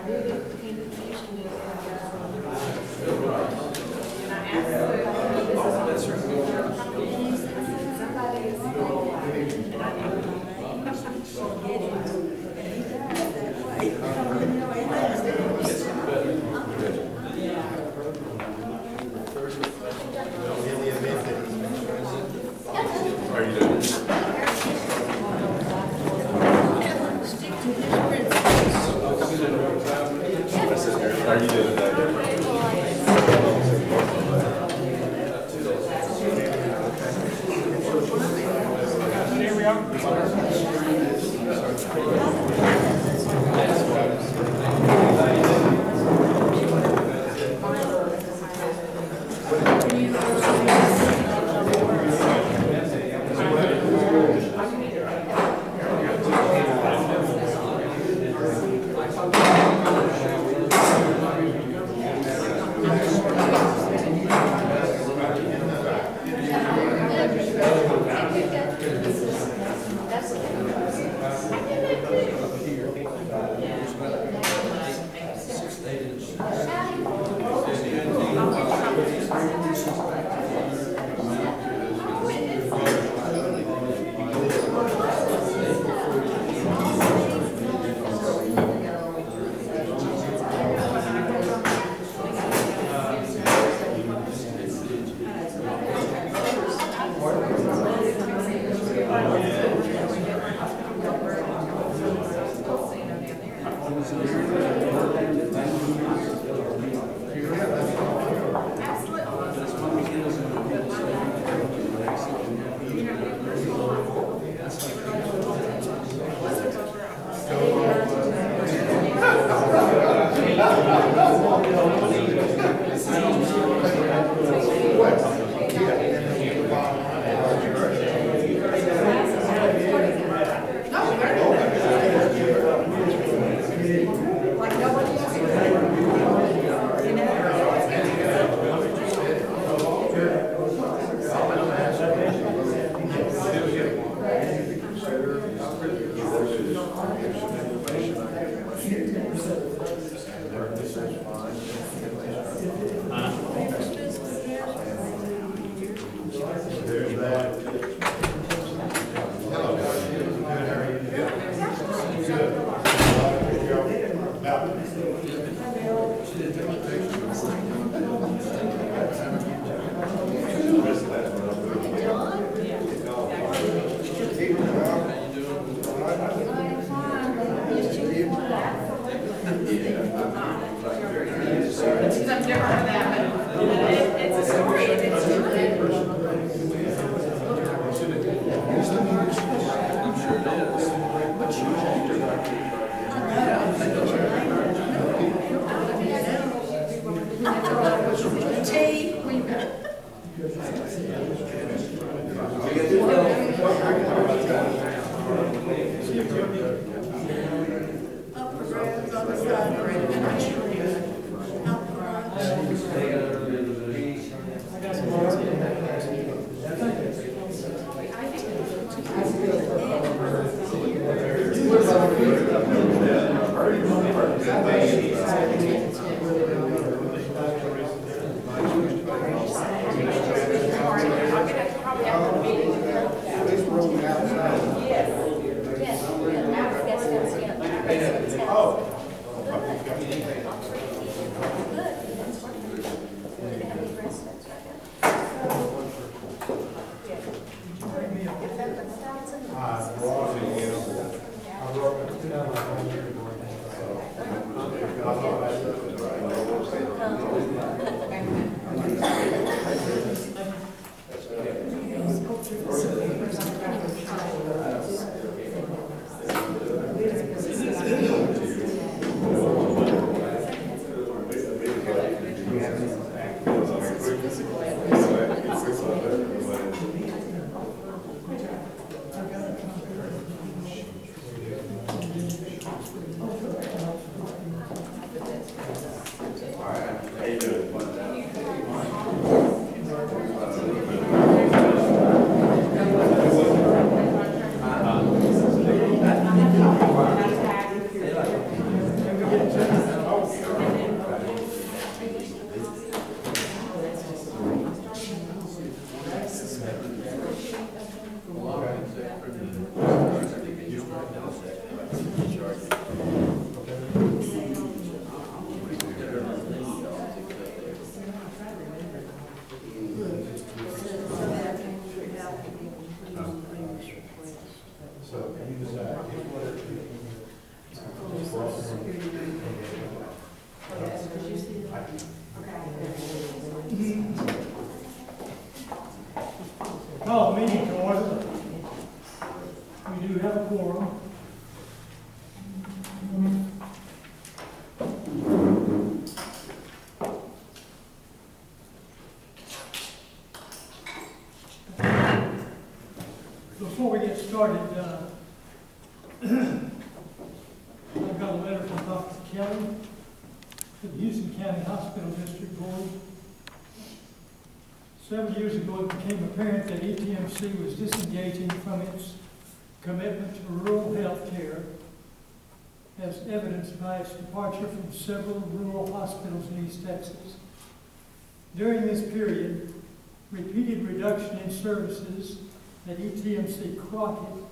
Thank you. Call the meeting to order. We do have a quorum. Before we get started, I've got a letter from Dr. Kelly to the Houston County Hospital District Board. Several years ago, it became apparent that ETMC was disengaging from its commitment to rural health care, as evidenced by its departure from several rural hospitals in East Texas. During this period, repeated reduction in services at ETMC Crockett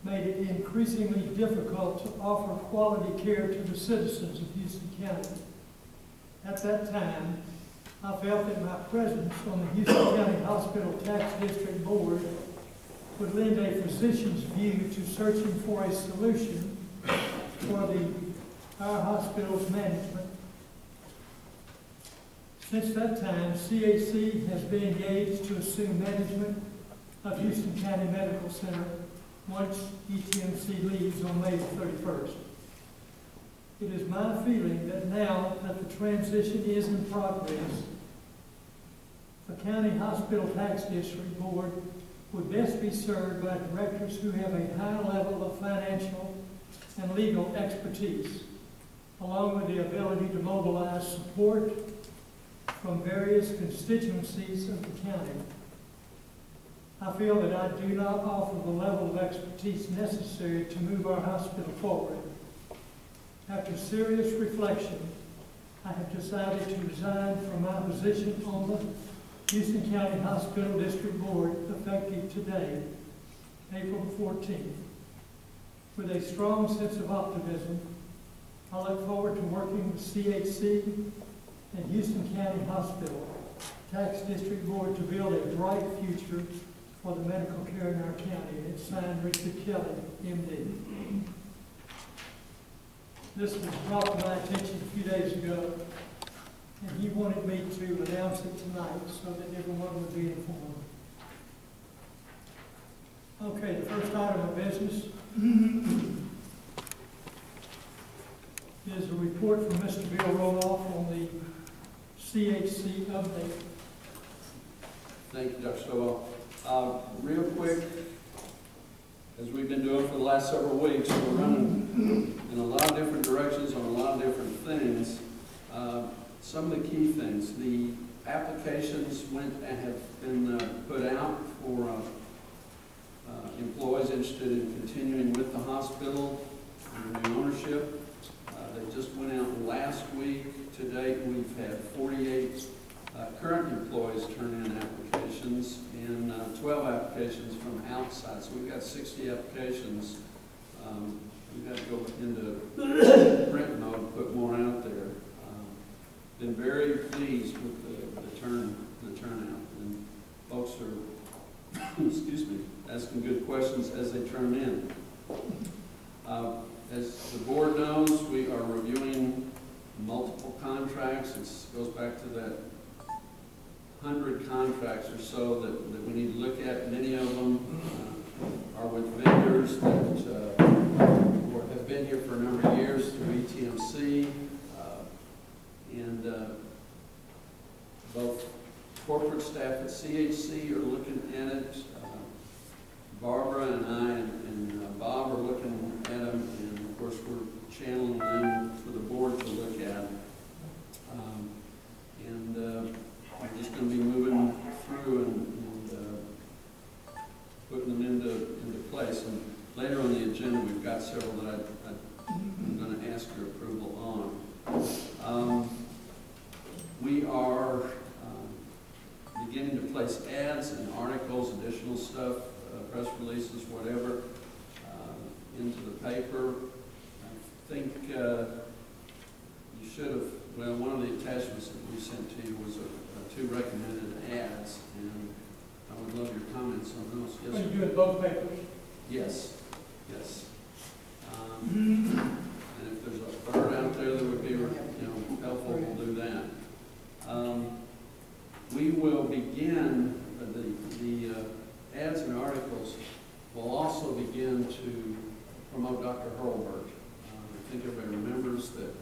made it increasingly difficult to offer quality care to the citizens of Houston County. At that time, I felt that my presence on the Houston County Hospital Tax District Board would lend a physician's view to searching for a solution for our hospital's management. Since that time, CHC has been engaged to assume management of Houston County Medical Center once ETMC leaves on May the 31st. It is my feeling that now that the transition is in progress, the County Hospital Tax District Board would best be served by directors who have a high level of financial and legal expertise, along with the ability to mobilize support from various constituencies of the county. I feel that I do not offer the level of expertise necessary to move our hospital forward. After serious reflection, I have decided to resign from my position on the Houston County Hospital District Board effective today, April 14th. With a strong sense of optimism, I look forward to working with CHC and Houston County Hospital Tax District Board to build a bright future for the medical care in our county. And it's signed Richard Kelly, MD. This was brought to my attention a few days ago, and he wanted me to announce it tonight so that everyone would be informed. Okay, the first item of business is a report from Mr. Bill Roloff on the CHC update. Thank you, Dr. Stowell. Real quick, as we've been doing for the last several weeks, we're running in a lot of different directions on a lot of different things. Some of the key things, the applications went and have been put out for employees interested in continuing with the hospital under new ownership. They just went out last week. To date, we've had 48 current employees turn in applications and 12 applications from outside. So we've got 60 applications. We've got to go into print mode and put more out there. Been very pleased with the turnout, and folks are, excuse me, asking good questions as they turn in. As the board knows, we are reviewing multiple contracts. It goes back to that 100 contracts or so that we need to look at. Many of them are with vendors that have been here for a number of years through ETMC. And both corporate staff at CHC are looking at it. Barbara and I and Bob are looking at them, and of course we're channeling them for the board to look at. We're just going to be moving through and putting them into place. And later on the agenda, we've got several that I'm going to ask your approval on. Well, one of the attachments that we sent to you was two recommended ads, and I would love your comments on those. Yes, Are you sir. doing both papers? Yes, yes. And if there's a third out there that would be, helpful, we'll do that. We will begin, the ads and articles will also begin to promote Dr. Hurlburt. I think everybody remembers that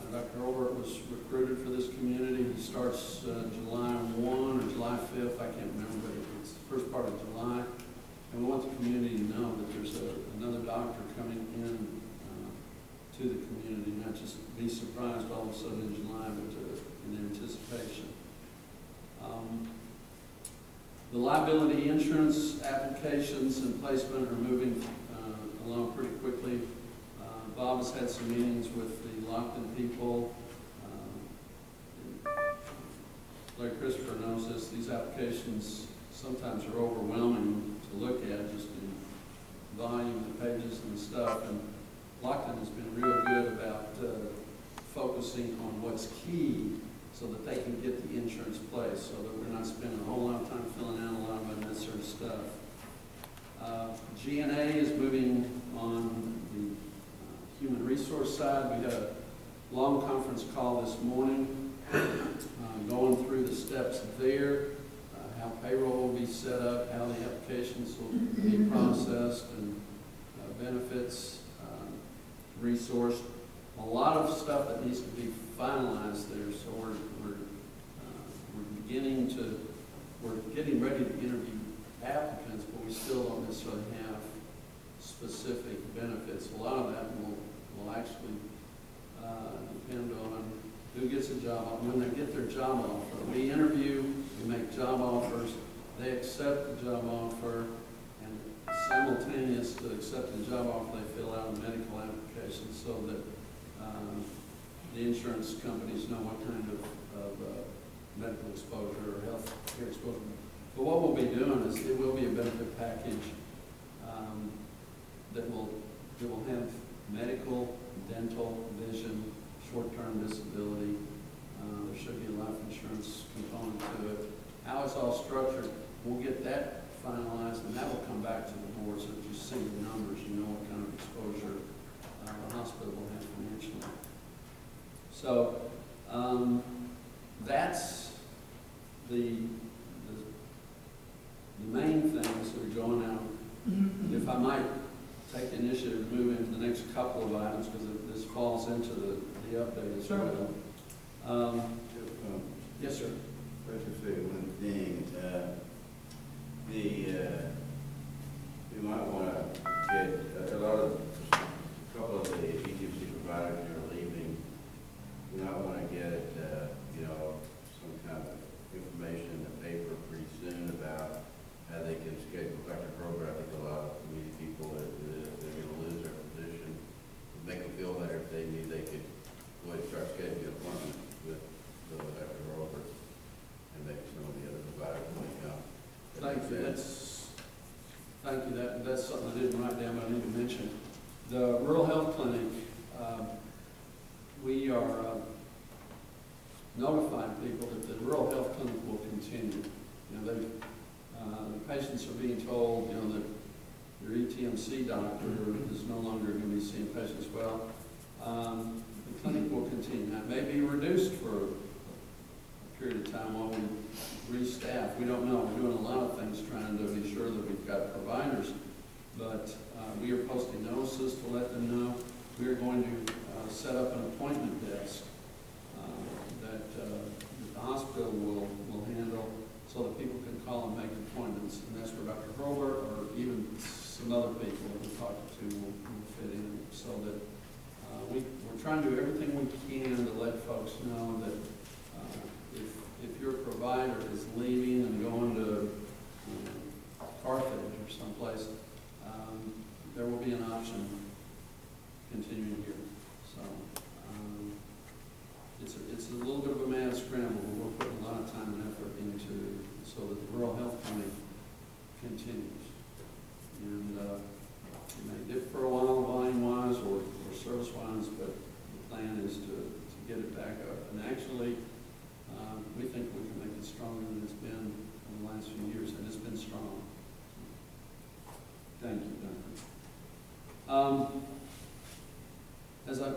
Dr. Hurlburt was recruited for this community. He starts July 1 or July 5th, I can't remember, but it's the first part of July. And we want the community to know that there's another doctor coming in to the community, not just be surprised all of a sudden in July, but in anticipation. The liability insurance applications and placement are moving along pretty quickly. Bob has had some meetings with the Lockton people. Larry Christopher knows this. These applications sometimes are overwhelming to look at, just in volume of pages and stuff. And Lockton has been real good about focusing on what's key so that they can get the insurance placed, so that we're not spending a whole lot of time filling out a lot of unnecessary stuff. G&A is moving on the human resource side. We had a long conference call this morning, going through the steps there, how payroll will be set up, how the applications will be processed, and benefits, resourced. A lot of stuff that needs to be finalized there, so we're getting ready to interview applicants, but we still don't necessarily have specific benefits. A lot of that will actually depend on who gets a job, when they get their job offer. We interview, we make job offers, they accept the job offer, and simultaneous to accepting the job offer, they fill out a medical application so that the insurance companies know what kind of medical exposure or health care exposure. But what we'll be doing is it will be a benefit package that will have medical, dental, vision, short-term disability. There should be a life insurance component to it. How it's all structured, we'll get that finalized, and that will come back to the board so that you see the numbers, you know what kind of exposure the hospital will have financially. So that's the main things that are going out. If I might take the initiative to move into the next couple of items, because this falls into the update as well. Yes, sir. Specifically one thing, we might want to get a couple of the ETMC providers that are leaving. We might want to get some kind of information in the paper pretty soon about how they can schedule. Dr. Kroger, I think a lot of community people that they're going to lose their position, make them feel better if they knew they could go ahead and start scheduling appointments with Dr. Kroger and maybe some of the other providers might come. Thank you. That's something I didn't write down, but I need to mention. The Rural Health Clinic, we are notifying people that the Rural Health Clinic will continue. The patients are being told, that your ETMC doctor is no longer going to be seeing patients well. The clinic will continue. Now, it may be reduced for a period of time while we restaff. We don't know. We're doing a lot of things trying to be sure that we've got providers, but we are posting notices to let them know. We are going to set up an appointment desk that the hospital will handle, so that people can call and make appointments, and that's where Dr. Hurlburt or even some other people that we talk to will fit in, so that we're trying to do everything we can to let folks know that if your provider is leaving and going to Carthage or someplace, there will be an option continuing here. So it's a little bit of a mad scramble, but we're putting a lot of time and effort into so that the Rural Health Clinic continues. And it may dip for a while volume-wise or service-wise, but the plan is to get it back up. And actually, we think we can make it stronger than it's been in the last few years, and it's been strong. Thank you, Duncan.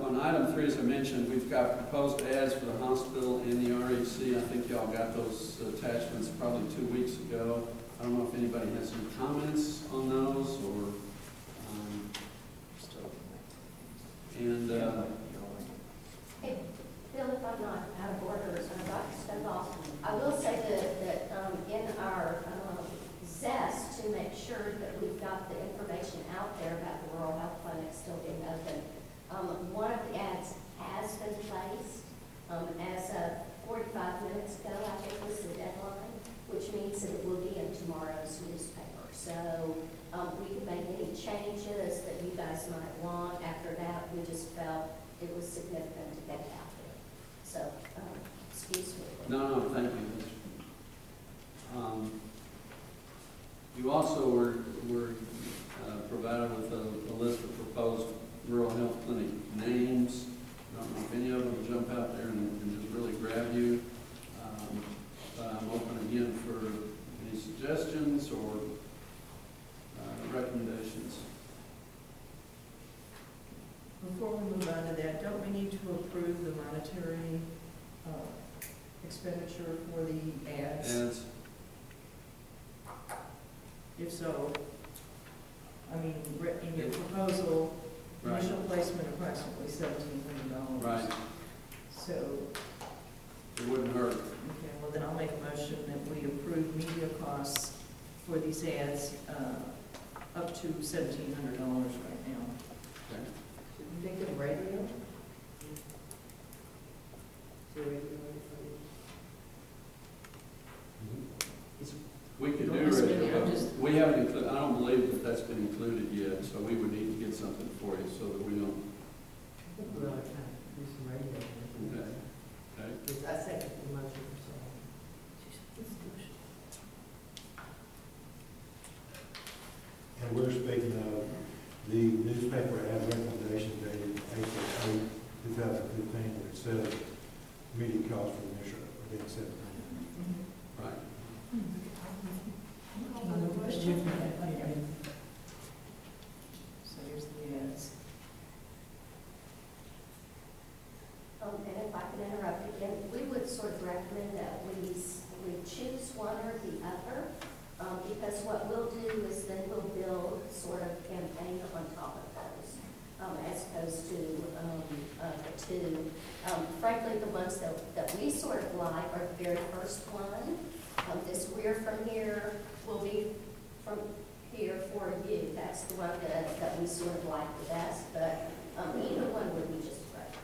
On item 3, as I mentioned, we've got proposed ads for the hospital and the RHC. I think y'all got those attachments probably 2 weeks ago. I don't know if anybody has any comments on those, or, Hey, Bill, if I'm not out of order, so I'm about to step off, I will say that in our zest to make sure that we've got the information out there about the rural health clinic still being open, one of the ads has been placed as of 45 minutes ago, I think was the deadline, which means that it will be in tomorrow's newspaper. So we can make any changes that you guys might want. After that, we just felt it was significant to get it out there. So, excuse me. No, thank you. You also were provided with a list of proposed rural health clinic names. I don't know if any of them jump out there and just really grab you. But I'm open again for any suggestions or recommendations. Before we move on to that, don't we need to approve the monetary expenditure for the ads? Ads. If so, I mean, in your proposal, Right. initial placement approximately $1,700. Right. So, It wouldn't hurt. okay, well then I'll make a motion that we approve media costs for these ads up to $1,700 right now. Okay. You think of radio? We could do Don't listen to me, radio. I'm just- We haven't included, I don't believe that that's been included yet, so we would need to get something for you so that we don't. We ought to kind of do some radio. Okay. Okay. I second the motion, so. And we're speaking of the newspaper ad recommendation dated April 8, 2015, where it says media costs for the initial are being set. Right. Another question? So here's the ads. And if I can interrupt again, we would sort of recommend that we choose one or the other, because what we'll do is then we'll build sort of campaign on top of those, as opposed to the two. Frankly, the ones that we sort of like are the very first one. This "We're from here" will be from here for you. That's the one that we sort of like the best, but either one would be just great.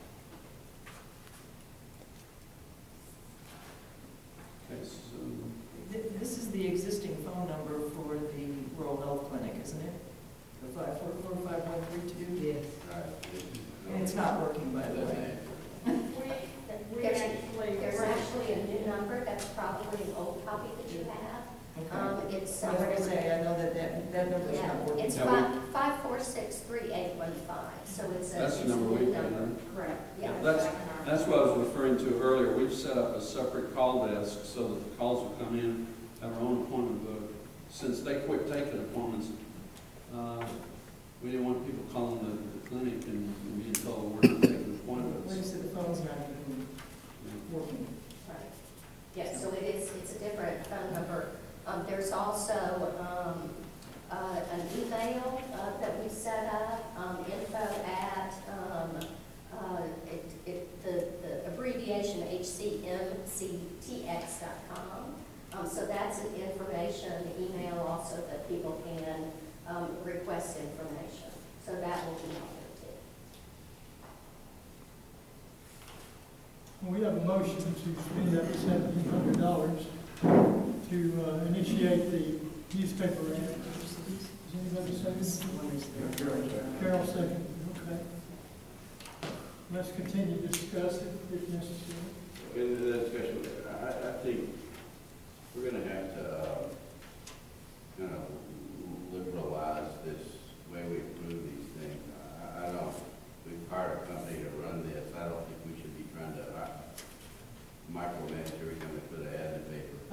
Okay, so, This is the existing phone number for the rural health clinic, isn't it? The 544-5132? Yes. And it's not working, by the way. There's actually a new number, that's probably an old copy that you have. Okay. It's, I was going to say, I know that number's yeah, not working. it's Yeah, 546-3815, so it's a, that's it's the a number new we've got, number. right? Correct, yeah. That's what I was referring to earlier. We've set up a separate call desk so that the calls will come in, have our own appointment book. Since they quit taking appointments, we didn't want people calling the clinic and being told we're not taking appointments. Wait a second, the phone's not even working. Right. Yes, so it's a different phone number. There's also an email that we set up, info at, the abbreviation hcmctx.com. So that's an information email also that people can request information. So that will be on there too. We have a motion to spend up to $1,700 to initiate the newspaper ad. Is anybody second? Carol second, okay. Let's continue to discuss it if necessary. In that discussion, I think we're gonna have to, kind of liberalize this way we approve these things. I don't, we've hired a company to run this. I don't think we should be trying to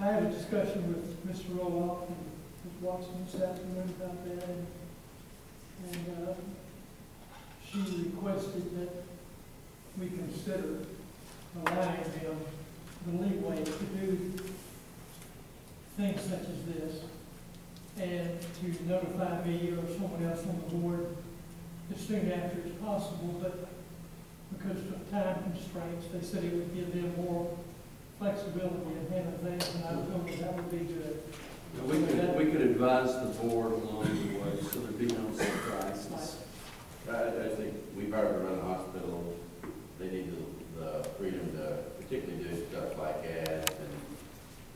I had a discussion with Mr. Roloff and Ms. Watson this afternoon about that, and she requested that we consider allowing them the leeway to do things such as this, and to notify me or someone else on the board as soon after as possible, but because of time constraints, they said it would give them more flexibility in handling things, and I told them that would be good. We could advise the board along the way, so there'd be no surprises. I think we've already run a hospital. They need the freedom to particularly do stuff like ads and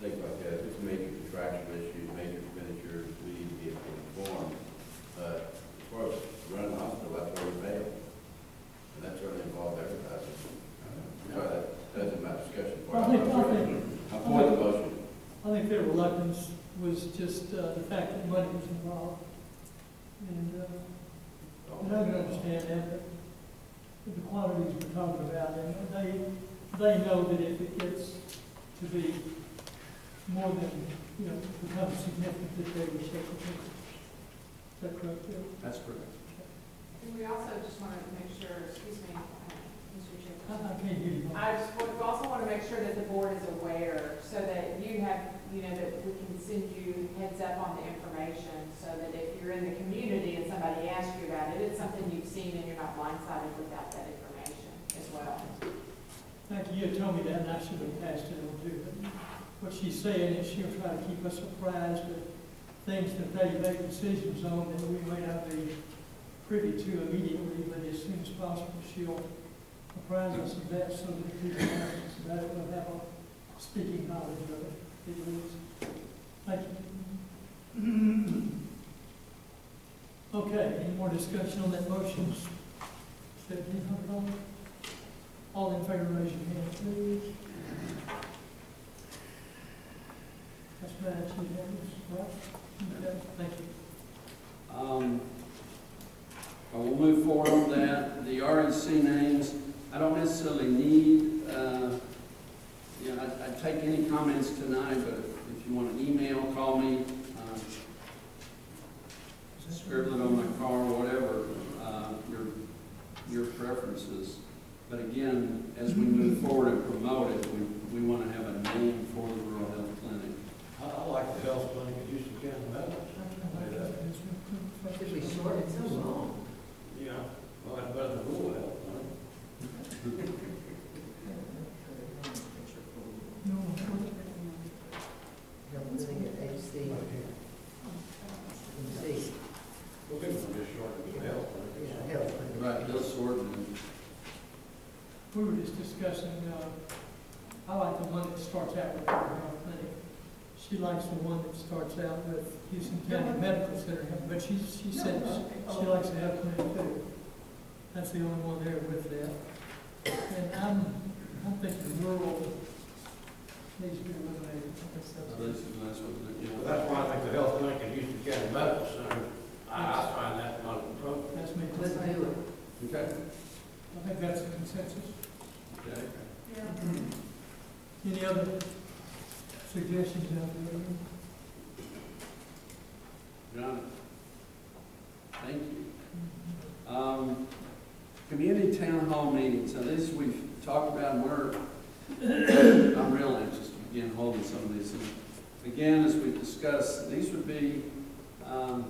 things like that. If it's major contractual issues, major expenditures, we need to be informed. But as far as running a hospital, that's where we fail. And that certainly involves advertising. That's in my discussion. I'm for the motion. I think their reluctance was just the fact that money was involved. And I can understand that, but the quantities we're talking about, and they know that if it gets to be more than, becomes significant, that they would check the things. Is that correct, Bill? That's correct. And we also just want to make sure, excuse me, Mr. I Chairman. can't hear you. We also want to make sure that the board is aware so that you have, that we can send you heads up on the information so that if you're in the community and somebody asks you about it, it's something you've seen and you're not blindsided without that information as well. Thank you. You told me that, and I should have passed it on too. But what she's saying is she'll try to keep us apprised of things that they make decisions on that we may not be privy to immediately, but as soon as possible, she'll apprise us of that so that people who ask us about it will have a speaking knowledge of it. Thank you. Okay, any more discussion on that motion? $1,700. All in favor, raise your hand, please. That's bad, right? Okay, thank you. I will move forward on that. The REC names, I don't necessarily need, I'd take any comments tonight, but if you want to email, call me, scribble it on my car, whatever, your preferences. But again, as we move forward and promote it, we want to have a name for the rural health clinic. I like the health clinic at Houston County Medical. Did we short it so long? Yeah, well, that's better than rural health, huh? Health clinic at HCHD4-21-15. Well, people just shorten the health clinic. Yeah, health clinic. Right, Bill Sorton. We were just discussing, I like the one that starts out with the health clinic. She likes the one that starts out with Houston County Medical Center, but she said she likes the health clinic too. That's the only one there with that. And I'm thinking rural needs to be eliminated. That's why I think the health clinic at Houston County Medical Center, I find that not appropriate. That's me. Let's do it. Okay. I think that's a consensus. Okay. Any other suggestions out there? John, thank you. Community town hall meetings. So this we've talked about, and I'm real anxious to begin holding some of these. And again, as we discussed, these would be kind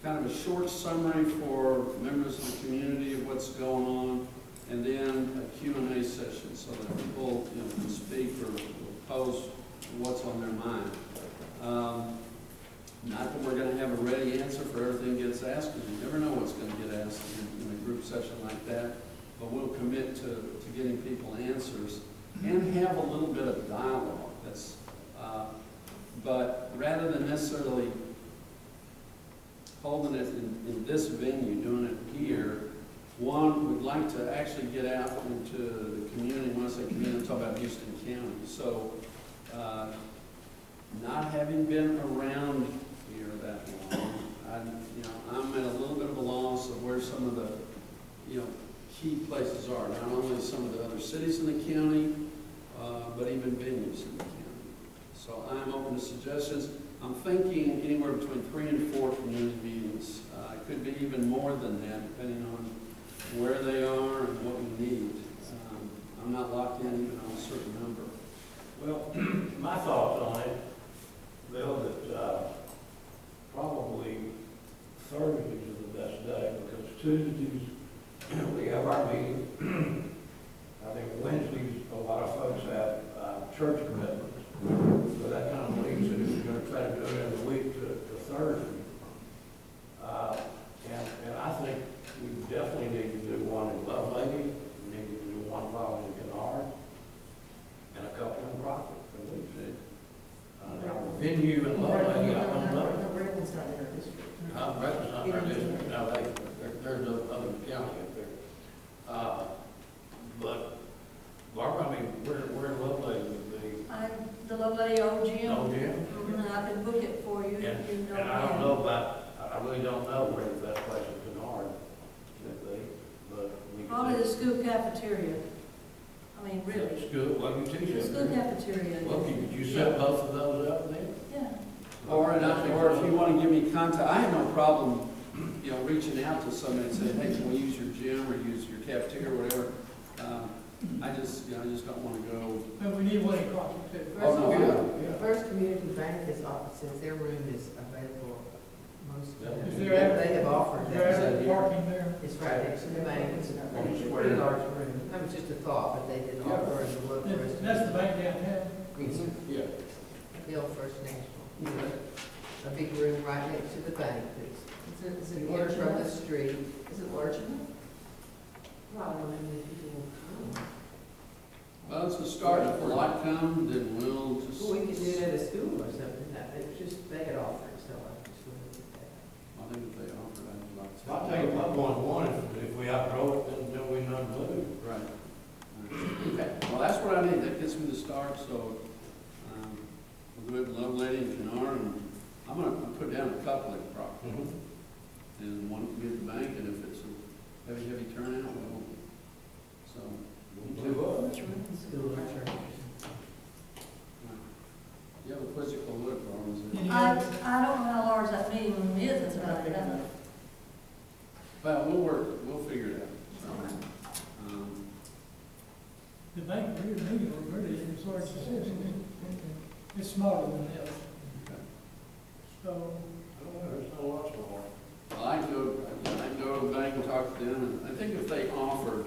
of a short summary for members of the community of what's going on, and then a Q&A session so that people can speak or pose what's on their mind. Not that we're going to have a ready answer for everything that gets asked, because you never know what's going to get asked in a group session like that, but we'll commit to getting people answers and have a little bit of dialogue. But rather than necessarily holding it in this venue, doing it here, one would like to actually get out into the community. When I say community, I'm talking about Houston County. So not having been around here that long, I'm at a little bit of a loss of where some of the key places are. Not only some of the other cities in the county, but even venues in the county. So I'm open to suggestions. I'm thinking anywhere between 3 and 4 community meetings. It could be even more than that, depending on where they are and what we need. I'm not locked in even on a certain number. Well, my thoughts on it, Bill, that probably Thursdays are the best day, because Tuesdays, we have our meeting. I think Wednesdays, a lot of folks have church commitments. So that kind of leaves it, if you're going to try to do it every week, to Thursday. And I think we definitely need to do one in Lovelady, we need to do one probably in Kennard, and a couple in Rockford. Our venue in Lovelady, I don't know. Redlands not in our district. Redlands not in our district, no, there's no other county up there. But, Barbara, I mean, where in Lovelady would be? The Lovelady old gym. Oh, yeah. And I can book it for you. if you know And I don't when. know about, I really don't know where the best place in Kennard would be, but we could. Probably the school cafeteria. I mean, really. School, well, you teach The it. school cafeteria. Well, could you set both of those up then? Yeah. Or if you want to give me contact, I have no problem, reaching out to somebody and saying, hey, can we use your gym or use your cafeteria or whatever. I just don't want to go. But we need one in Crockett too. Oh, no, Yeah. First Community Bank is, since their room is available most of the Is time, there they have offered Is there that. any parking there? It's right next to the bank, it's a On the pretty square. large room. That was just a thought, but they did offer to look for us. That's the bank downtown. Yeah. The old First National. A big room right next to the bank. It's an Large area from the enough? street. Is it large enough? Well, I don't know how many people will come. Well, it's a start. If a lot come, then we'll just. Well, we could do it at a school or something. It was just, they had offered, so I just wanted to get I think if they offer, I'd like to. I'll tell you, I'm going one, if we outgrow it, then we not move. Right. Okay, well, that's what I need. That gets me the start, so, we'll do it in Lovelady and Kennard, and I'm gonna put down a couple of properties. And one can be at the bank, and if it's a heavy turnout, well, so. Move up. School or church. You have a physical look, or is it? I don't know how large that meeting room is, it's about that. Well, we'll figure it out. The bank really is large as this. It's smaller than this. Okay. So, I don't know, there's no lots of more. Well, I can go to the bank and talk to them, and I think if they offered,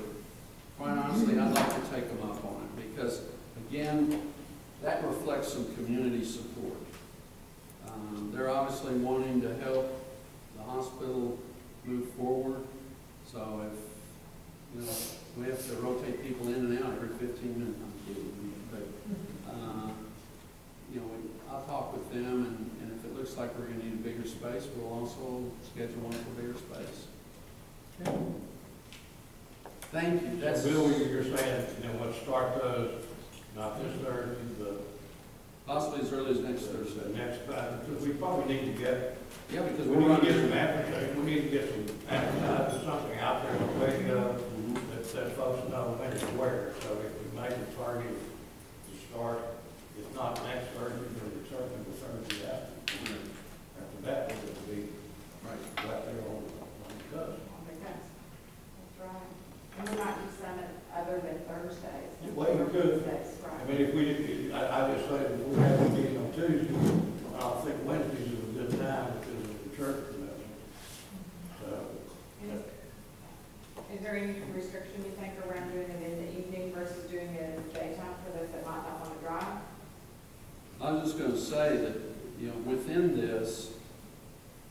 quite honestly, I'd like to take them up on it, because, again, that reflects some community support. They're obviously wanting to help the hospital move forward, so if, we have to rotate people in and out every 15 minutes, I'm kidding, but, I'll talk with them, and if it looks like we're gonna need a bigger space, we'll also schedule one for bigger space. okay. Thank you. That's So Bill, you're saying, let's start those, not this Thursday, but possibly as early as next Thursday. the next, because we probably need to get, Yeah, because we we're need to running. get some advertising, we need to get some advertising, something out there on the radio that folks know when it's where. So if we make a target to start, if not next Thursday, then it's certainly the Thursday after. After that, it will be Right. right there on the cusp. That's right. And we might do some other than Thursdays. Well, we could. That's I right. mean, if we, I just say, if we have a meeting on Tuesday, I don't think Wednesdays is a good time because of the church convention. So, Is there any restriction you think around doing it in the evening versus doing it in the daytime for those that might not want to drive? I was just gonna say that, within this,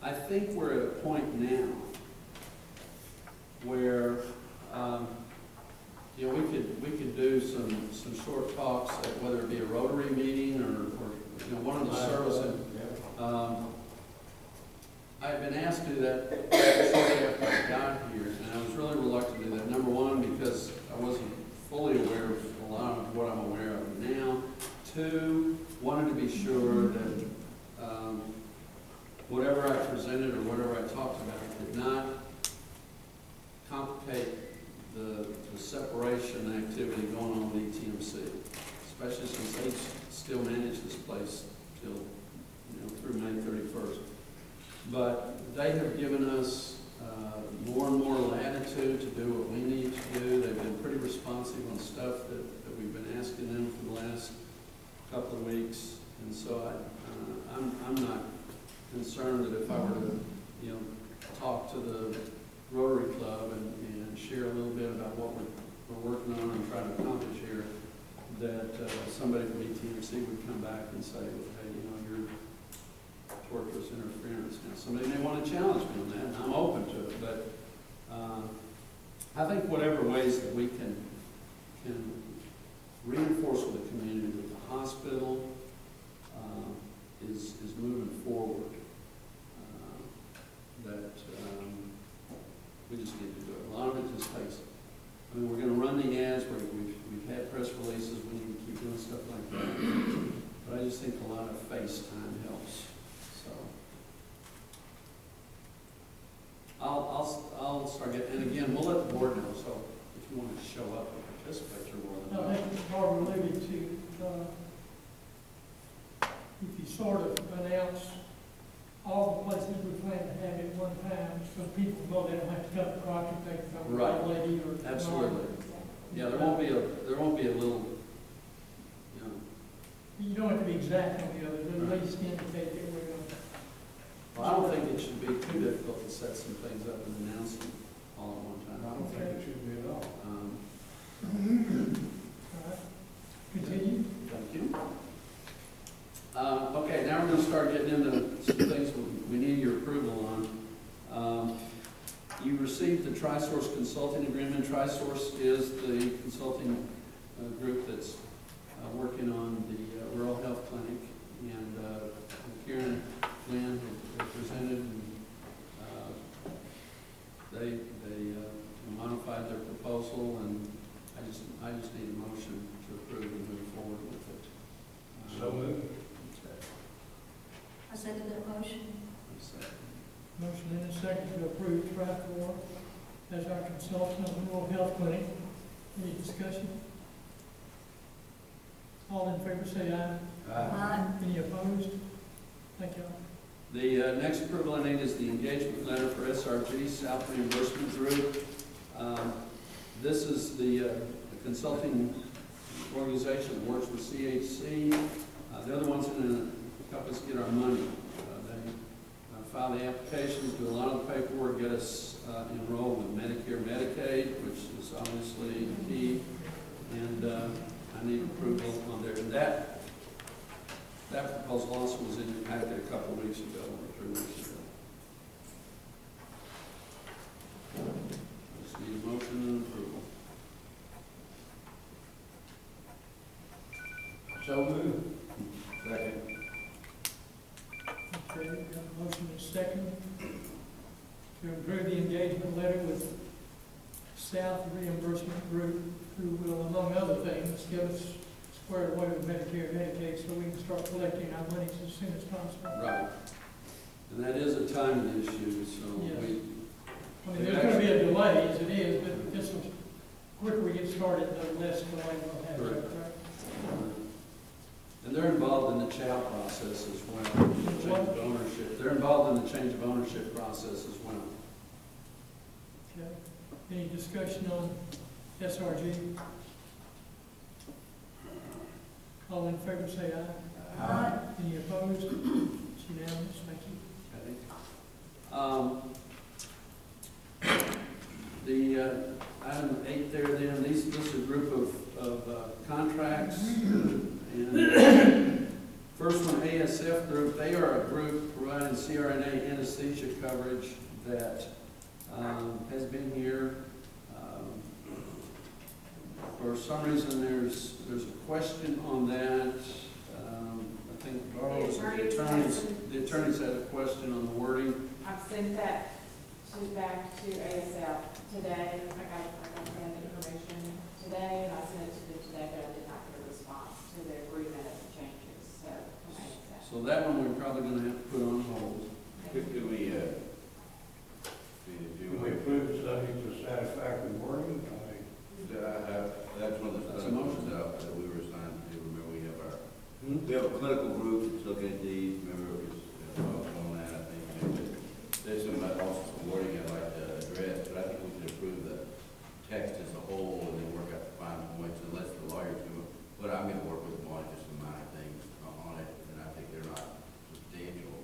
I think we're at a point now where, we could do some short talks, at whether it be a Rotary meeting or one of the services. I've been asked to do that shortly after I got here, and I was really reluctant to do that. Number one, because I wasn't fully aware of a lot of what I'm aware of now. Two, wanted to be sure that whatever I presented or whatever I talked about did not complicate the separation activity going on with ETMC, especially since still manage this place till, through May 31st. But they have given us more and more latitude to do what we need to do. They've been pretty responsive on stuff that we've been asking them for the last couple of weeks. And so I'm not concerned that if I were to, talk to the Rotary Club and share a little bit about what we're working on and trying to accomplish here, that somebody from ETMC would come back and say, hey, you're torturous interference. Now, somebody may want to challenge me on that, and I'm open to it, but I think whatever ways that we can reinforce with the community that the hospital is moving forward, we just need to do it. A lot of it just takes, we're going to run the ads, we've had press releases, we need to keep doing stuff like that. But I just think a lot of face time helps. So I'll start getting, and again, we'll let the board know, so if you want to show up and participate, you're more than I welcome. think Barbara alluded to, if you sort of announce all the places we plan to have at one time, so people know they don't have to come to Crockett, they can come to Right. Old Lady or. Absolutely. Yeah, there won't be a little, You don't have to be exact on the others, but at least indicate that we're going to. well, I don't think it should be too difficult to set some things up and announce them all at one time. I don't think it should be at all. All right. Continue. Thank you. Okay, now we're going to start getting into some things we need your approval on. You received the TriSource consulting agreement. TriSource is the consulting group that's working on the rural health clinic, and Karen Lynn had presented, and they modified their proposal, and I just need a motion to approve and move forward with it. So moved. I second that motion. Motion and a second to approve TriSource as our consultant on the rural health clinic. Any discussion? All in favor say aye. Aye. Any opposed? Thank you. The next approval I need is the engagement letter for SRG, South Reimbursement Group. This is the consulting organization that works with CHC. They're the ones that help us get our money. They file the applications, do a lot of the paperwork, get us enrolled with Medicare, Medicaid, which is obviously key, and I need approval on there. And that proposal also was in your packet a couple of weeks ago, or 3 weeks ago. Just need a motion and approval. So moved. Second. Okay, got a motion and a second to approve the engagement letter with South Reimbursement Group, who will, among other things, get us squared away with Medicare and Medicaid so we can start collecting our monies as soon as possible. Right. And that is a timing issue, so Yes. we, I mean, there's going to be a delay as it is, but this was, quicker we get started, the less delay we'll have. Correct. Right? and they're involved in the chow process as well, the change of ownership. They're involved in the change of ownership process as well. Okay. Any discussion on SRG? All in favor say aye. Aye. Any opposed? It's unanimous. Thank you. The item 8 there, then, this is a group of contracts. And first one, ASF Group, they are a group providing CRNA anesthesia coverage that has been here. For some reason, there's a question on that. I think the attorneys had a question on the wording. I've sent that back to ASL today. I got that information today, and I sent it to them today, but I did not get a response to the agreement of the changes, so from ASL. So that one we're probably going to have to put on hold. Do we, Do we approve it subject to satisfactory wording? that's one of the That's a motion. that we were assigned to do. Remember, we have our We have a clinical group that's looking at these, remember, it was on that, I think. There's some, also some wording I'd like to address, but I think we can approve the text as a whole and then work out the fine points, unless the lawyers do it. But I'm gonna work with them on just some minor things on it, and I think they're not substantial,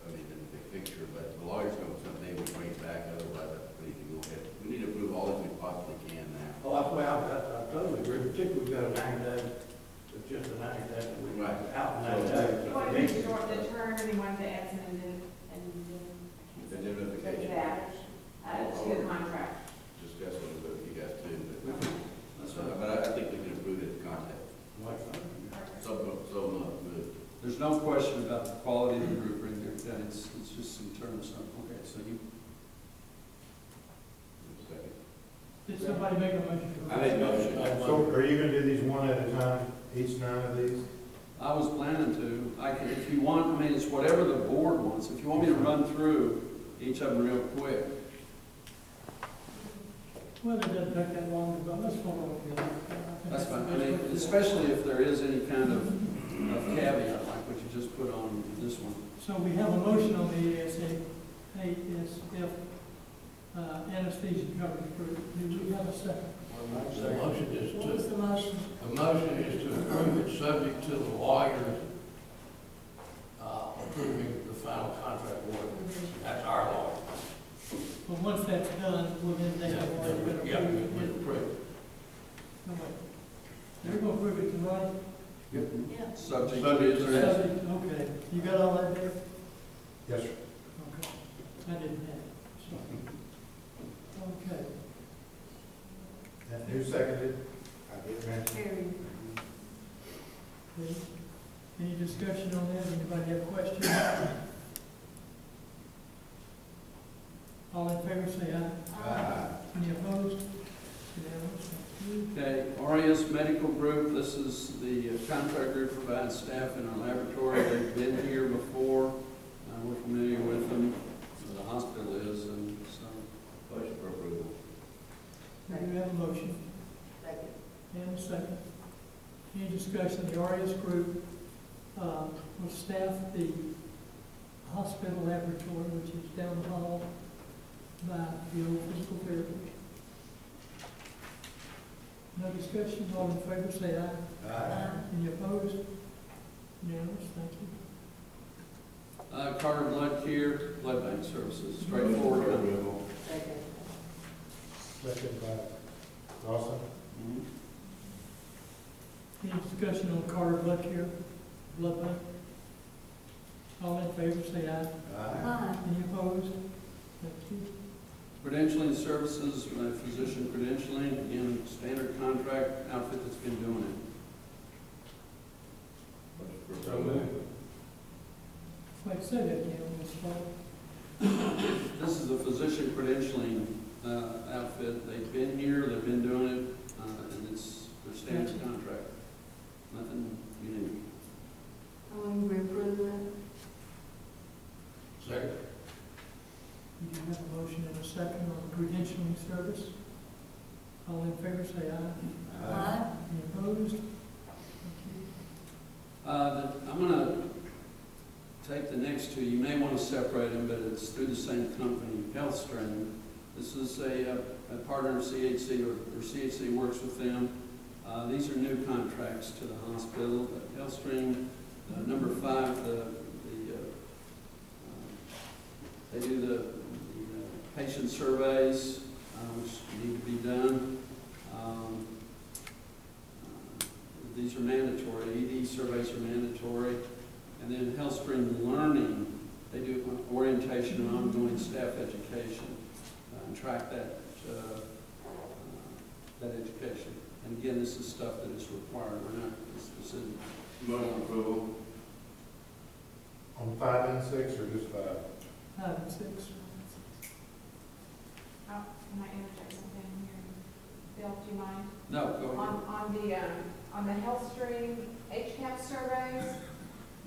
I mean, in the big picture, but the lawyers know something we bring it back, otherwise we need to go ahead. We need to approve all that we possibly can now. Oh, that's why I totally agree, particularly we've got a 90-day, it's just a 90-day, we Right. out 90 days. You want to make short the term, and you want to add some Identification. that, to the contract. Discuss it with you guys too, but I think we can approve it in context. So good. There's no question about the quality of the group right there, Ken. It's just some terms. Okay, so you, Second. Did somebody make a motion? I made a motion. So are you gonna do these one at a time, each 9 of these? I was planning to. I can, if you want, I mean, it's whatever the board wants. If you want me to run through each of them real quick. Well, it doesn't take that long, but let's follow up with it. That's fine. I mean, especially if there is any kind of caveat, like what you just put on this one. So we have a motion on the ASF anesthesia coverage group. Do we have a second? The motion is What was to, the motion? the motion is to approve it subject to the lawyers approving the final contract award. That's our law. But once that's done, we'll then take it away. Yeah, we approve. No, wait. They're gonna prove it tonight? Yeah. Subject Subject to to the Subject, okay. You got all that there? Yes, sir. Okay. I didn't have it, so. Okay. And who seconded? I did, Randy. Carried. Okay. Any discussion on that? Anybody have questions? All in favor, say aye. Any opposed? Unanimous. Thank you. Okay, Aureus Medical Group, this is the contract group provides staff in our laboratory. They've been here before. We're familiar with them. The hospital is, and so. Motion for approval. Do you have a motion? Second. And a second. Any discussion? The RS group will staff the hospital laboratory, which is down the hall by the old physical therapy. No discussion? All in favor, say aye. Any opposed? Unanimous. Thank you. Carter Blood Care, Blood Bank Services, straightforward. Approval. Second. Second by Dawson. Mhm. Any discussion on Carter Blood Care, Blood Bank? All in favor, say aye. Aye. Any opposed? Thank you. Credentialing Services, physician credentialing, again, standard contract outfit that's been doing it. Motion for So approval. moved. Wait, say that again, Ms. Paul. This is a physician credentialing outfit. They've been here, they've been doing it, and it's their standard contract. Nothing unique. I want to approve that. Second. You do have a motion and a second on credentialing service. All in favor, say aye. Aye. Any opposed? Thank you. I'm going to take the next two. You may want to separate them, but it's through the same company, HealthStream. This is a partner of CHC, or CHC works with them. These are new contracts to the hospital. HealthStream, number 5, they do the patient surveys, which need to be done. These are mandatory. ED surveys are mandatory. And then HealthStream Learning, they do orientation and ongoing staff education, and track that education. And again, this is stuff that is required. We're not specific. Motion for approval. On 5 and 6, or just 5? 5 and 6. Oh, can I interject something here? Bill, do you mind? No, go ahead. On the HealthStream HCAP surveys,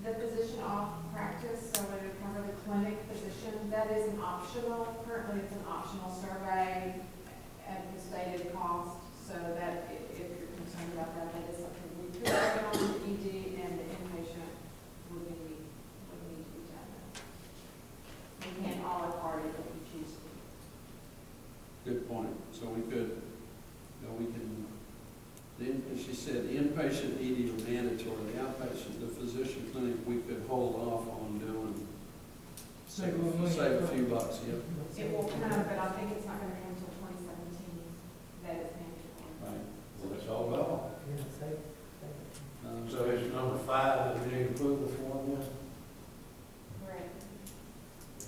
the physician off practice, so when we cover the clinic physician, that is an optional, currently it's an optional survey at the stated cost, so that if you're concerned about that, that is something we could put on the ED and the she said inpatient ED are mandatory, the outpatient, the physician clinic, we could hold off on doing, save a few bucks, yeah. It will come, but I think it's not gonna come until 2017, that is mandatory. Right. Well, that's all gone. Yeah, say. So it's number 5 that we need approval for then? Correct.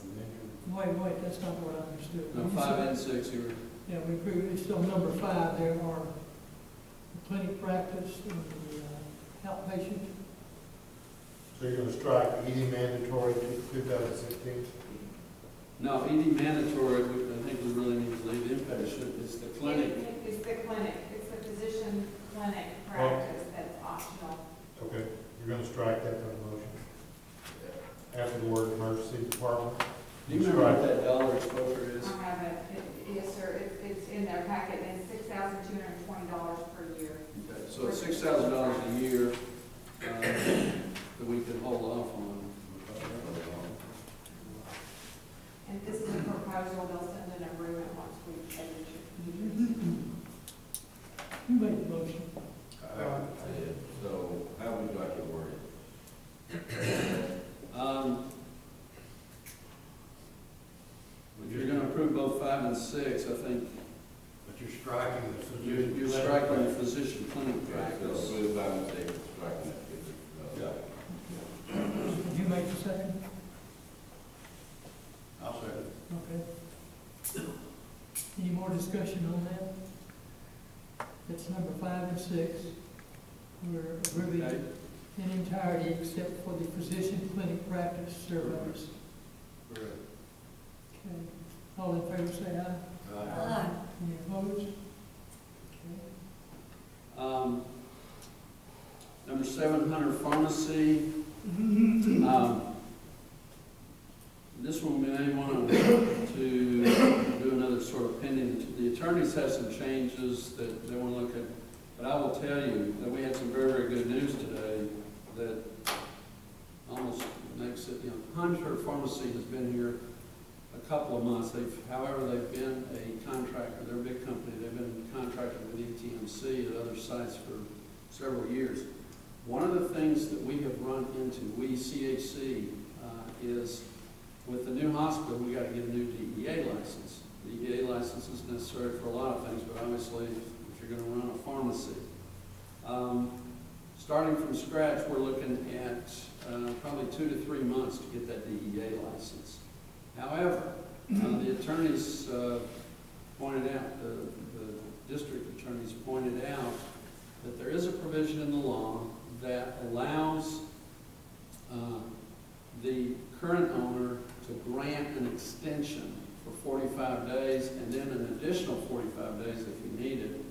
And then Wait, that's not what I understood. No, You 5 said- and 6, you were, Yeah, we agree, it's still number 5, there are the clinic practice and the outpatient. So you're gonna strike ED mandatory to 2016? no, ED mandatory, I think we really need to leave inpatient, it's the clinic. It's the clinic, it's the physician clinic practice that's optional. Okay, you're gonna strike that from the motion? After the word emergency department? Do you remember what that dollar exposure is? I have it, yes, sir, it's in their packet, and it's $6,220 per year. Okay, so it's $6,000 a year that we can hold off on. And this is a proposal, they'll send an agreement once we execute. You made the motion. I did. So how would you like it worded? If you're gonna approve both 5 and 6, I think But you're striking the physician. you're striking the physician clinic So practice. approve by mistake, striking it. Yeah. You made the second? I'll say it. Okay. Any more discussion on that? That's number 5 and 6. We're approving Okay. in entirety except for the physician clinic practice surveys. Correct. Okay. All in favor say aye. Aye. Any opposed? Okay. Number 7, Hunter Pharmacy. This one we may want to do another sort of pending. The attorneys have some changes that they want to look at, but I will tell you that we had some very, very good news today that almost makes it, Hunter Pharmacy has been here a couple of months. However, they've been a contractor. They're a big company. They've been contracted with ETMC at other sites for several years. One of the things that we have run into, we CHC, is with the new hospital, we got to get a new DEA license. The DEA license is necessary for a lot of things, but obviously, if you're going to run a pharmacy. Starting from scratch, we're looking at probably 2 to 3 months to get that DEA license. However, the attorneys pointed out, the district attorneys pointed out that there is a provision in the law that allows the current owner to grant an extension for 45 days and then an additional 45 days if you need it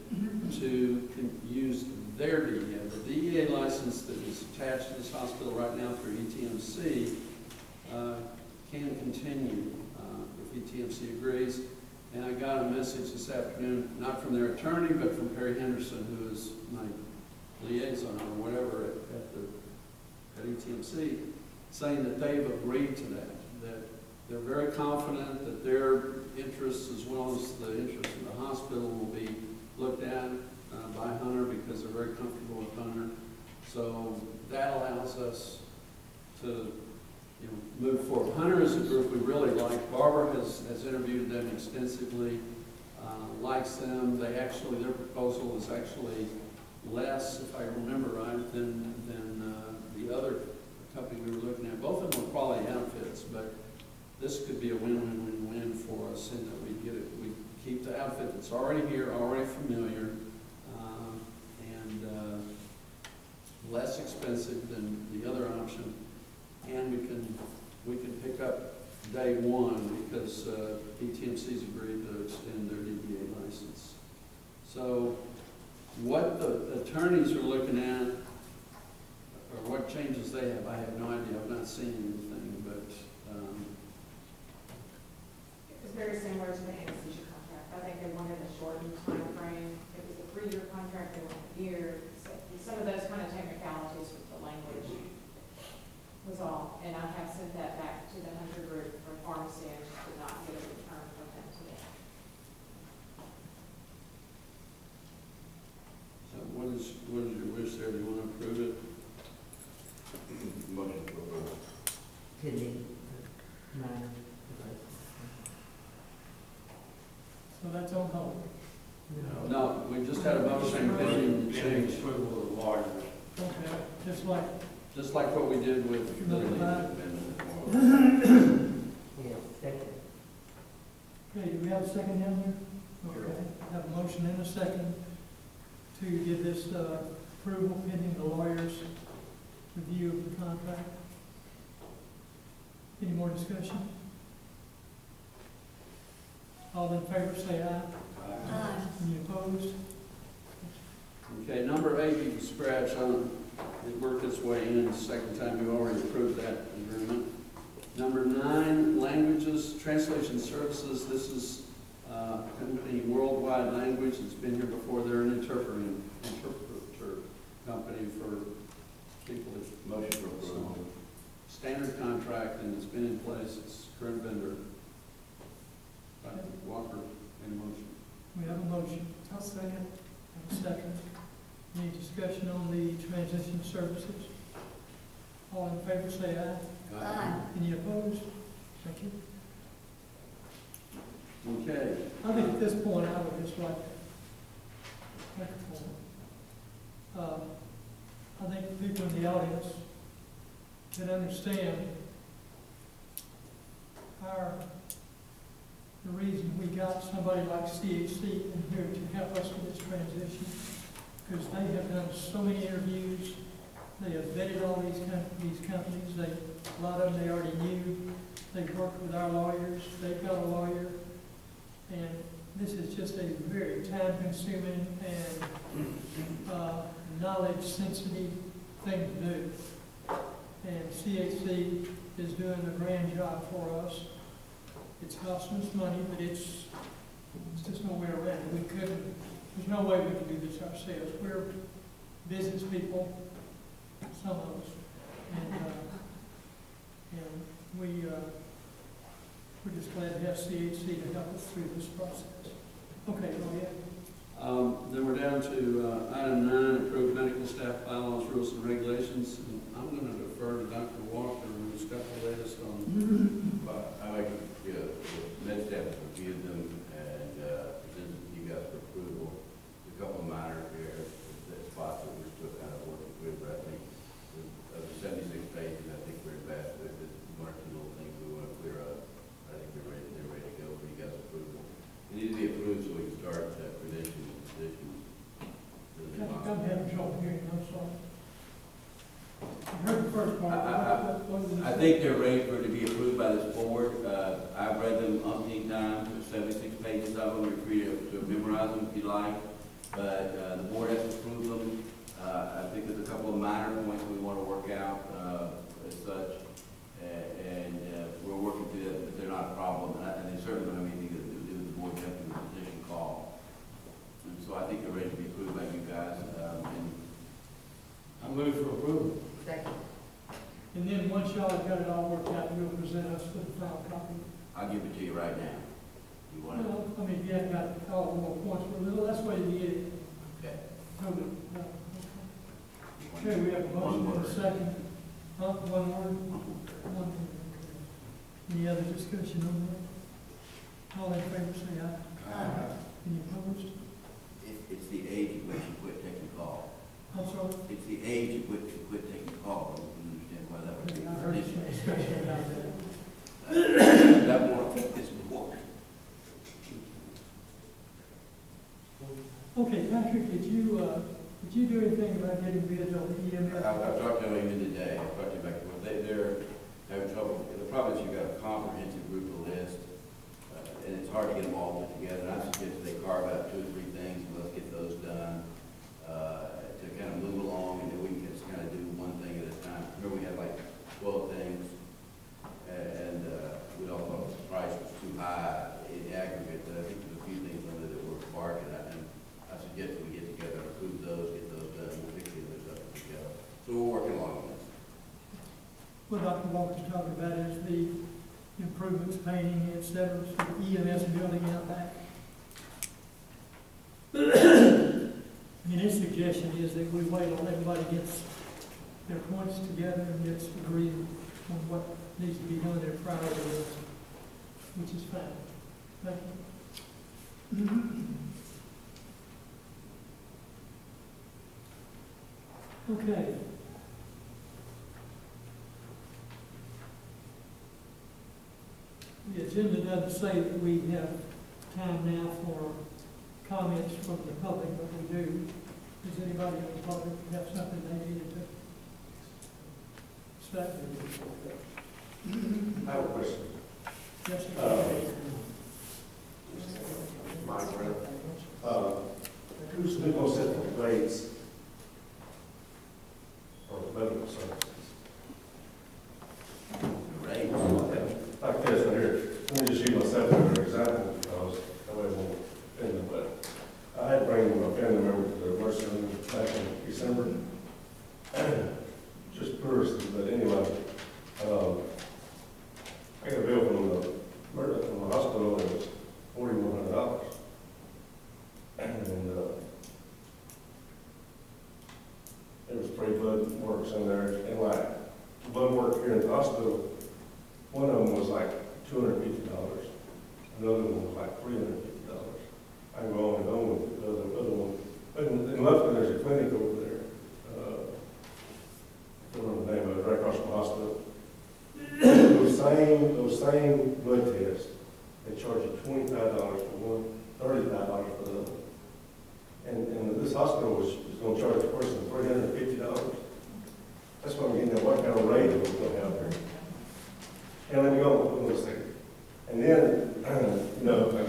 to use their DEA. The DEA license that is attached to this hospital right now through ETMC can continue if ETMC agrees. And I got a message this afternoon, not from their attorney, but from Perry Henderson, who is my liaison or whatever at ETMC, saying that they've agreed to that they're very confident that their interests as well as the interests of the hospital will be looked at by Hunter because they're very comfortable with Hunter. So that allows us to move forward. Hunter is a group we really like. Barbara has interviewed them extensively, likes them. Their proposal is actually less, if I remember right, than the other company we were looking at. Both of them are quality outfits, but this could be a win-win-win-win for us in that we keep the outfit that's already here, already familiar, and less expensive than the other option. And we can pick up day one because ETMC's agreed to extend their DEA license. So what the attorneys are looking at, or what changes they have, I have no idea. I've not seen anything, but It's very similar to the anesthesia contract. I think they wanted a shortened time frame. It was a 3-year contract, they wanted a year. So some of those kind of technicalities with the language was all. And I have sent that back to the Hunter group for pharmacy. I just did not get a return from them today. so what wish there. Do you want to approve it? Motion to approve. Pending minor. So that's on hold. No, we just had a motion pending change, Approval of the lawyers. Okay, just like what we did with the Yes, second. okay, do we have a second down here? Okay, have a motion and a second to give this approval pending the lawyer's review of the contract. Any more discussion? All in favor say aye. Aye. Any opposed? Okay, number 8, you can scratch on, it worked its way in, the second time we've already approved that agreement. Number 9, languages, translation services, this is company Worldwide Language, it's been here before, they're an interpreter company for people that Motion to approve. standard contract, and it's been in place, it's current vendor. Walker, any motion? We have a motion. I'll second. Have a second. Any discussion on the transition services? All in favor say aye. Aye. Any opposed? Thank you. Okay. I think at this point, I would just like to make a point. I think people in the audience can understand the reason we got somebody like CHC in here to help us with this transition, because they have done so many interviews, they have vetted all these companies, a lot of them they already knew, they've worked with our lawyers, they've got a lawyer, and this is just a very time-consuming and knowledge-sensitive thing to do. And CHC is doing a grand job for us. It's costing us money, but it's just no way around it. There's no way we can do this ourselves. We're business people, some of us, and we're just glad to have CHC to help us through this process. Okay, go ahead. Then we're down to item 9, approved medical staff bylaws, rules, and regulations. And I'm going to defer to Dr. Walker, who's got the latest on. I like the med staff has reviewed them and presented to you guys for approval. A couple of minor spots that we're still kind of working through, but I think of the 76 pages, I think we're advanced. There's one or two little things we want to clear up. I think they're ready to go for you guys' approval. They need to be approved so we can start credentialing positions. I'm having trouble hearing, I'm sorry. I heard the first part. I think they're ready for it to be approved by this board. I've read them umpteen times, there's 76 pages of them. You're free to memorize them if you like. But the board has to approve them. I think there's a couple of minor points we want to work out as such. And we're working through that, but they're not a problem. And they certainly don't have anything to do with the board having a position call. And so I think they're ready to be approved by you guys. And I move for approval. Second. And then once y'all have got it all worked out, you'll present us with a final copy. I'll give it to you right now. You want it? Well, I mean, if you haven't got all the more points, but that's why you get it. Okay. Totally. Okay, we have a motion and a second. One word? One word. Any other discussion on that? All in favor, say aye. Aye. Any opposed? It's the age at which you quit taking calls. I'm sorry? It's the age at which you quit taking calls. You can understand why that would be. I heard some discussion about that. That won't affect this board. Okay, Patrick, did you do anything about getting bids on the EMS? I've talked to them even today. I've talked to them back and forth. They're having trouble. The problem is you've got a comprehensive group of list, and it's hard to get them all put together. And I suggest they carve out 2 or 3 things and let's get those done to kind of move along, and then we can just kind of do one thing at a time. Remember, we had like 12 things, and we all thought the price was too high in aggregate. I think there's a few things under that were bargained, and I suggest we get together, approve those, get those done, we'll fix the others up as we go. So we're working along on this. What Dr. Walker's talking about is the improvements, painting, et cetera, for the EMS building out back. And his suggestion suggestion is that we wait on everybody gets their points together and gets agreed on what needs to be done, their priority list, which is fine. Thank you. Okay. The agenda doesn't say that we have time now for comments from the public, but we do. Does anybody in the public have something they needed to say? I have a question. Yes, sir. Mike, who's going to set the rates for medical services? Right? Like this right here, let me just use myself as an example because I wasn't offended, but I had to bring my family member to the emergency room back in December. Just tourists, but anyway, I got a bill from the hospital that was $4,100. And there was 3 blood works in there, and like blood work here in the hospital, one of them was like $250. Another one was like $350. I can go on and on with the other one. And luckily there's a clinic over there. I don't remember the name of it, right across from the hospital. Those same blood tests, they charge you $25 for one, $35 for the other. And this hospital was going to charge the person $350. That's what I'm getting at, what kind of rate are we going to have there? And let me go on a second. And then, I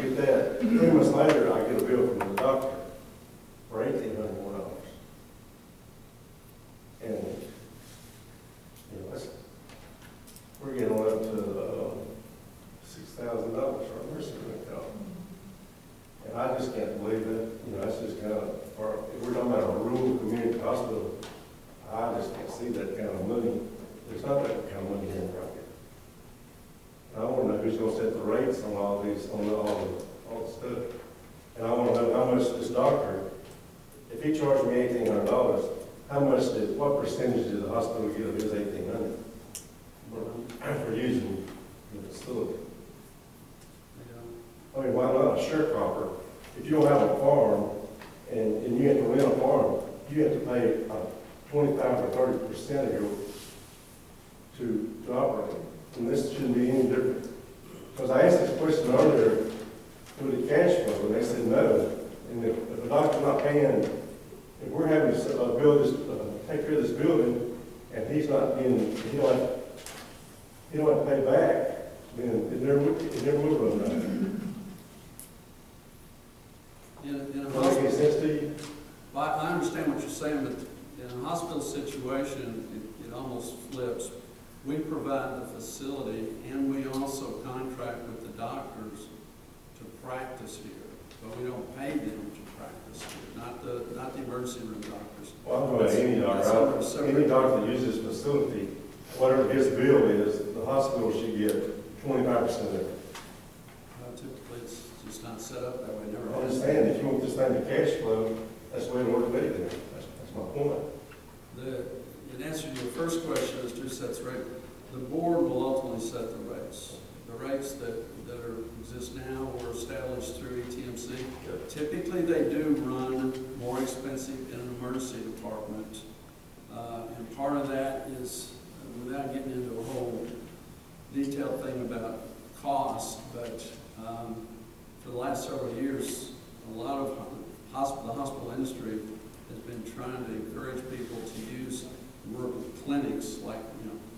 get that. 3 months later, I get a bill from the doctor for $1,800 more. And, we're getting up to $6,000 for our nursing home. And I just can't believe it. That's just kind of, if we're talking about a rural community hospital, I just can't see that kind of money. There's not that kind of money here in Crockett. And I want to know who's going to set the rates on all these, on all the stuff. And I want to know how much this doctor, if he charged me $1,800, what percentage did the hospital get of his $1,800 for using the facility? I mean, why not a sharecropper? If you don't have a farm and you have to rent a farm, you have to pay 25 or 30% of your to operate. And this shouldn't be any different. Because I asked this question earlier with the cash flow, and they said no. And if the doctor's not paying, if we're having to take care of this building, and he's not being, he don't have to pay back, then it never will run right. In a Does that make sense to you? Well, I understand what you're saying, but in a hospital situation, it almost flips. We provide the facility, and we also contract with the doctors to practice here, but we don't pay them to practice here, not the emergency room doctors. Well, I'm going to any doctor. Any doctor that uses this facility, whatever his bill is, the hospital should get 25% of it. Typically, it's just not set up that way. Never I has. understand, if you want this thing to cash flow, that's the way it ought to be there. That's my point. In answer to your first question, as Drew sets rate, the board will ultimately set the rates. The rates that exist now were established through ETMC. Yep. Typically, they do run more expensive in an emergency department. And part of that is, without getting into a whole detailed thing about cost, but for the last several years, a lot of the hospital industry has been trying to encourage people to use clinics like,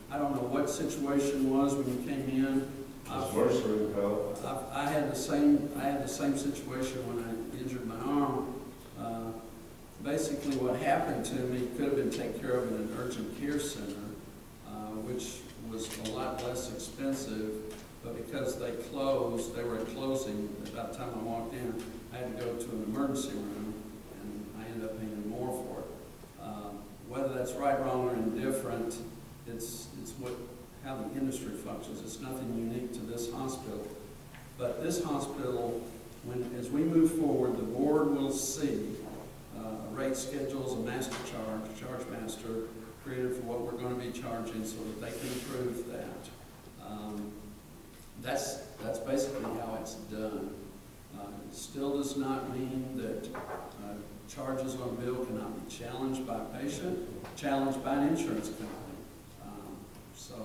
I don't know what situation was when you came in. I had the same situation when I injured my arm. Basically, what happened to me could have been taken care of in an urgent care center, which was a lot less expensive. But because they were at closing. About the time I walked in, I had to go to an emergency room, and I ended up paying more for it. Whether that's right, wrong, or indifferent, it's how the industry functions. It's nothing unique to this hospital. But this hospital, as we move forward, the board will see a rate schedules, a master charge master created for what we're going to be charging so that they can approve that. That's basically how it's done. It still does not mean that charges on bill cannot be challenged by a patient, challenged by an insurance company. So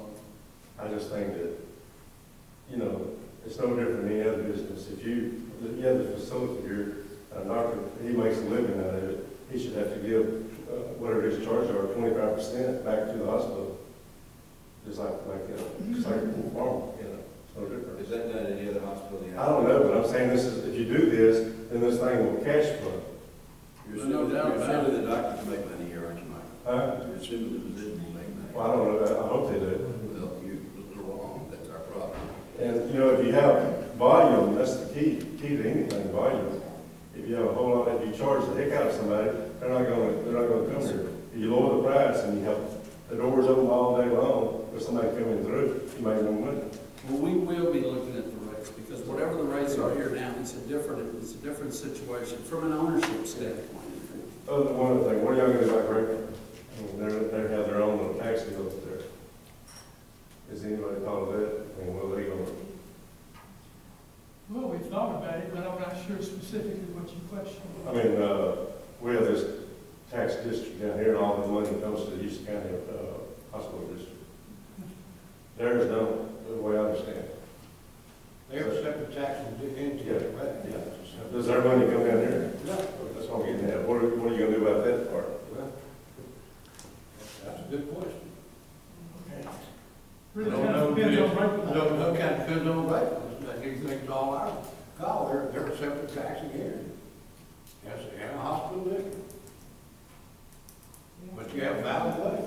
I just think that, you know, it's no different than any other business. If you have the facility here, a doctor, he makes a living out of it, he should have to give whatever his charges are, 25% back to the hospital. Just like farm, you know, it's no different. Is that done at any other hospital? I don't know, but I'm saying this is, if you do this, then this thing will cash flow. You're No doubt assuming about it. the doctors make money here, aren't you, Mike? You're assuming the physicians make money. Well, I don't know, I hope they do. Well, you're wrong, that's our problem. And, you know, if you have volume, that's the key to anything, volume. If you have a whole lot, if you charge the heck out of somebody, they're not gonna come here. If you lower the price and you have the doors open all day long, with somebody coming through, you make no money. Well, we will be looking at the rates, because whatever the rates are here now, it's a different situation from an ownership standpoint. Oh, one other thing, what are y'all gonna do about Grayson? I mean, they have their own little tax deal up there. Has anybody thought of that? I mean, will they go? Well, we've thought about it, but I'm not sure specifically what you question. I mean, we have this tax district down here, and all the money comes to the Houston County Hospital District. Theirs don't, the way I understand it. They have separate taxes into it, right? Yeah. Does their money come down here? No. That's what I'm getting at. What are you gonna do about that part? Well, that's a good question. Really kind of depends on rate. I don't know, kind of depends on rate. These things all our call, they're a separate taxing area. Yes, and a hospital district. But you have valid way.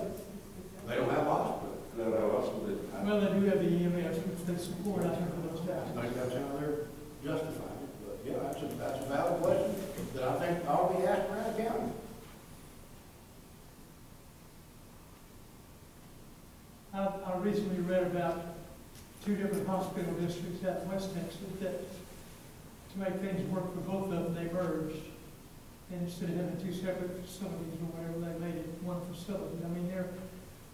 They don't have a hospital. No, hospital district. Well, they do have the EMS, which they support, I think, for those I taxes. think that's how they're justifying it. But yeah, that's a valid question that I think ought to be asked around the county. I recently read about 2 different hospital districts out in West Texas that, to make things work for both of them, they merged. And instead of having 2 separate facilities or whatever, they made it one facility. I mean,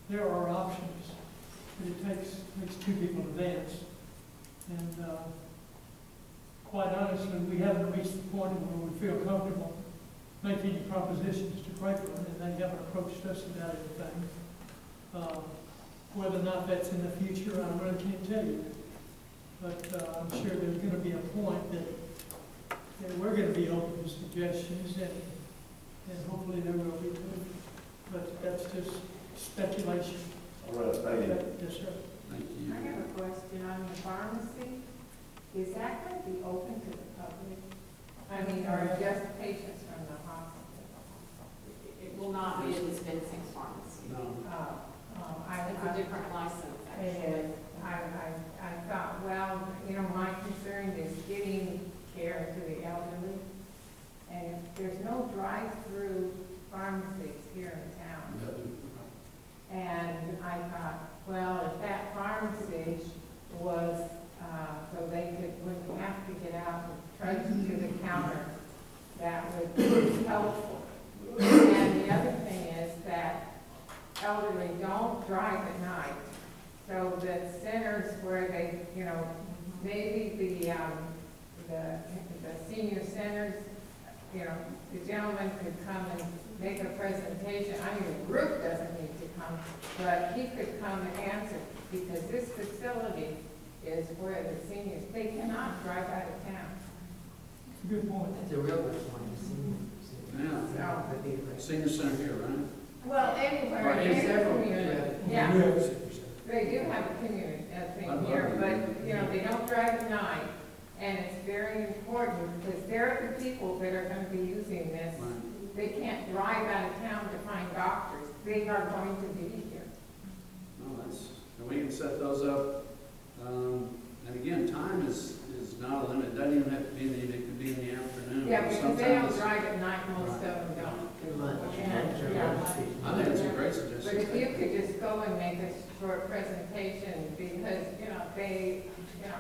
there are options, but it takes 2 people to dance. And quite honestly, we haven't reached the point where we feel comfortable making any propositions to Craigland, and they haven't approached us about anything. Whether or not that's in the future, I really can't tell you. But I'm sure there's going to be a point that we're going to be open to suggestions, and hopefully there will be too. But that's just speculation. All right, thank you. Yes, sir. Thank you. I have a question on the pharmacy. Is that going to be open to the public? I mean, or just patients from the hospital? It will not be a dispensing pharmacy. No. It's a different license, actually. I thought, well, you know, my concern is getting care to the elderly. And if there's no drive-through pharmacies here in town. And I thought, well, if that pharmacy was, so they wouldn't have to get out and trudge to the counter, that would be helpful. And the other thing is that elderly don't drive at night. So the centers where they, you know, maybe the senior centers, you know, the gentleman could come and make a presentation. I mean, the group doesn't need to come, but he could come and answer, because this facility is where the seniors, they cannot drive out of town. It's a good point. That's a real good point. Yeah. So, Senior center here, right? Well, anywhere, Right, there's in several, community, yeah. yeah. They do have a community thing here, but, you know, they don't drive at night. And it's very important, because they're the people that are gonna be using this. Right. They can't drive out of town to find doctors. They are going to be here. No, and we can set those up. And again, time is not a limit. It doesn't even have to be in the evening, it could be in the afternoon. Yeah, because they don't Sometimes- drive at night, most of them don't. too much. Yeah. I think it's a great But suggestion. if you could just go and make a short presentation, because, you know,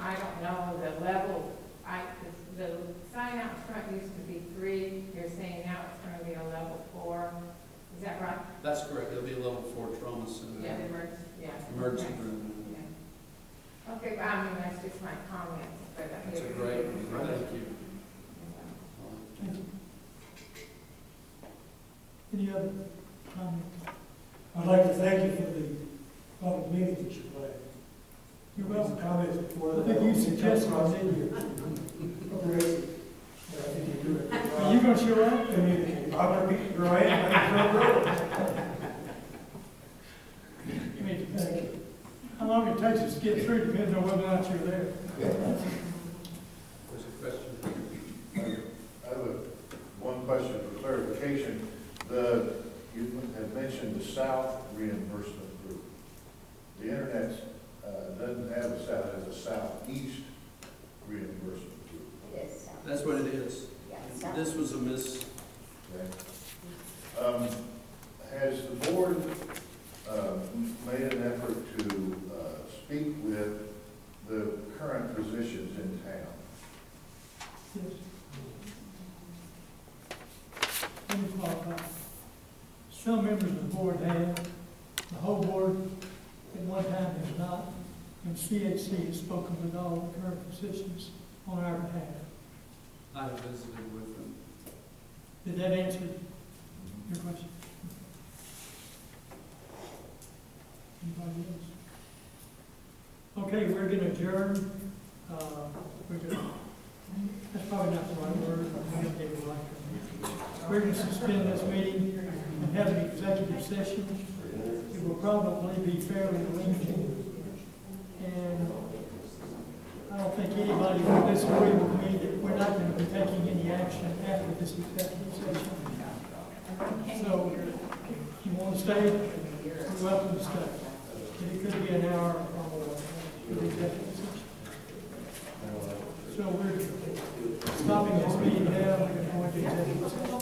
I don't know the level, the sign out front used to be 3, you're saying now it's gonna gonna be a level 4, is that right? That's correct, it'll be a level 4 trauma center. Yeah, the emergency, yeah. Emergency Okay. room. Yeah. Okay, well, I mean, that's just my comments, but. That's a great, thank you. Thank you. Any other comments? I'd like to thank you for the public meeting that you played. You're welcome. Comments before. I think you suggested I did here. I think you do it. Are you gonna show up? I mean, I'm gonna be, here I am, Thank you. How long it takes us to get through depends on whether or not you're there. There's a question. I have one question for clarification. You have mentioned the South reimbursement group. The internet doesn't have a South, it has a Southeast reimbursement group. It is south. That's what it is. Yeah, south. This was a miss. Okay. Has the board made an effort to speak with the current physicians in town? Yes. Let me qualify. Some members of the board have, the whole board at one time has not, and CHC has spoken with all the current physicians on our behalf. I have visited with them. Did that answer your question? Anybody else? Okay, we're gonna adjourn. That's probably not the right word. We're gonna suspend this meeting and have an executive session. It will probably be fairly lengthy. And I don't think anybody will disagree with me that we're not gonna be taking any action after this executive session. So, if you want to stay, you're welcome to stay. It could be an hour or more for the executive session. So we're stopping this meeting now, we're going to go into executive session.